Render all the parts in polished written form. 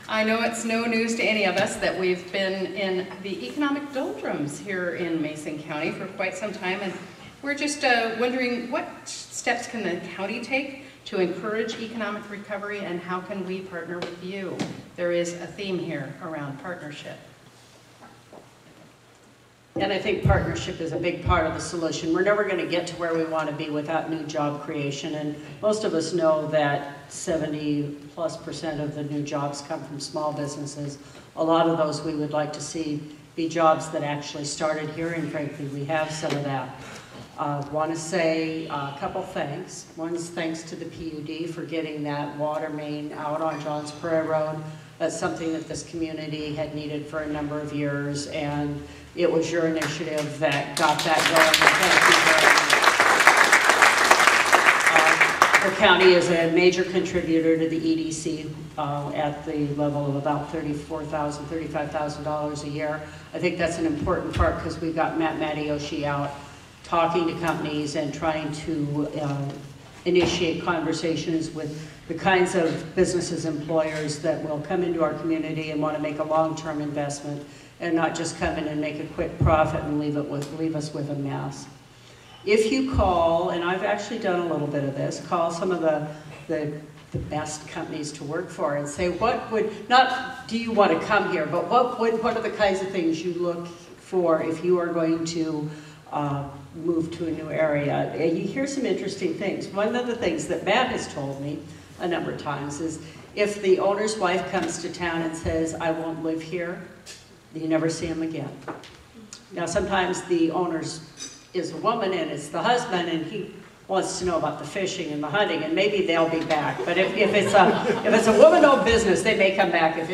I know it's no news to any of us that we've been in the economic doldrums here in Mason County for quite some time, and we're just wondering what steps can the county take to encourage economic recovery, and how can we partner with you? There is a theme here around partnership. And I think partnership is a big part of the solution. We're never going to get to where we want to be without new job creation. And most of us know that 70+% of the new jobs come from small businesses. A lot of those we would like to see be jobs that actually started here, and frankly, we have some of that. Want to say a couple thanks. One's thanks to the PUD for getting that water main out on Johns Prairie Road. That's something that this community had needed for a number of years, and it was your initiative that got that going. Thank you very much. The county is a major contributor to the EDC at the level of about $34,000, $35,000 a year. I think that's an important part because we've got Matt Mattiosci out talking to companies and trying to initiate conversations with the kinds of businesses, employers that will come into our community and want to make a long-term investment and not just come in and make a quick profit and leave us with a mess. If you call, and I've actually done a little bit of this, call some of the best companies to work for and say, what would, not do you want to come here, but what are the kinds of things you look for if you are going to move to a new area? And you hear some interesting things. One of the things that Matt has told me a number of times is if the owner's wife comes to town and says, I won't live here, you never see him again. Now sometimes the owner's is a woman and it's the husband, and he wants to know about the fishing and the hunting, and maybe they'll be back. But if it's a woman-owned business, they may come back. If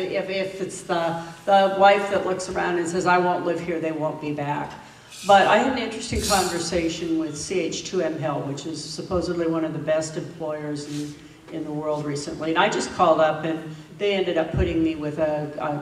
it's the wife that looks around and says, I won't live here, they won't be back. But I had an interesting conversation with CH2M Hill, which is supposedly one of the best employers in the world recently. And I just called up, and they ended up putting me with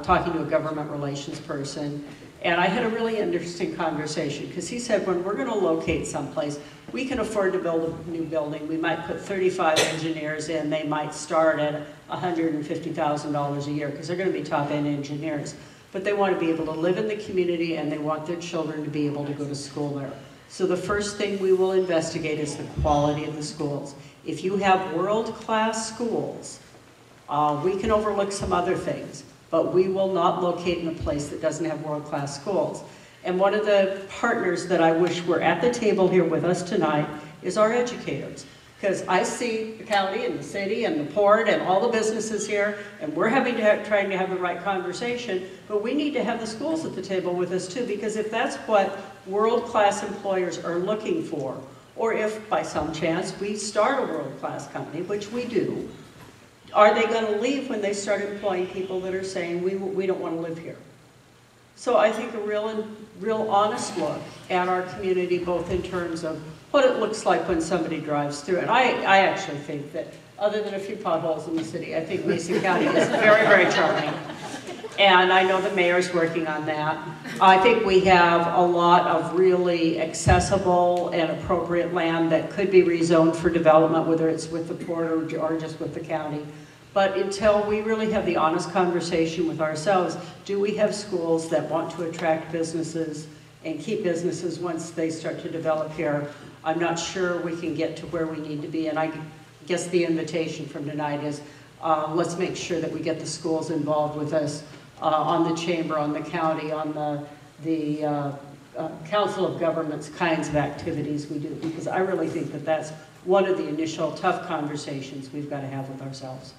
talking to a government relations person. And I had a really interesting conversation, because he said, when we're going to locate someplace, we can afford to build a new building. We might put 35 engineers in. They might start at $150,000 a year, because they're going to be top-end engineers. But they want to be able to live in the community, and they want their children to be able to go to school there. So the first thing we will investigate is the quality of the schools. If you have world-class schools, we can overlook some other things, but we will not locate in a place that doesn't have world-class schools. And one of the partners that I wish were at the table here with us tonight is our educators. Because I see the county and the city and the port and all the businesses here, and we're trying to have the right conversation, but we need to have the schools at the table with us too, because if that's what world-class employers are looking for, or if by some chance we start a world-class company, which we do, are they going to leave when they start employing people that are saying, we don't want to live here? So I think a real honest look at our community, both in terms of what it looks like when somebody drives through. And I actually think that, other than a few potholes in the city, I think Mason County is very, very charming. And I know the mayor's working on that. I think we have a lot of really accessible and appropriate land that could be rezoned for development, whether it's with the port or just with the county. But until we really have the honest conversation with ourselves, do we have schools that want to attract businesses and keep businesses once they start to develop here? I'm not sure we can get to where we need to be, and I guess the invitation from tonight is let's make sure that we get the schools involved with us on the chamber, on the county, on the Council of Governments kinds of activities we do, because I really think that that's one of the initial tough conversations we've got to have with ourselves.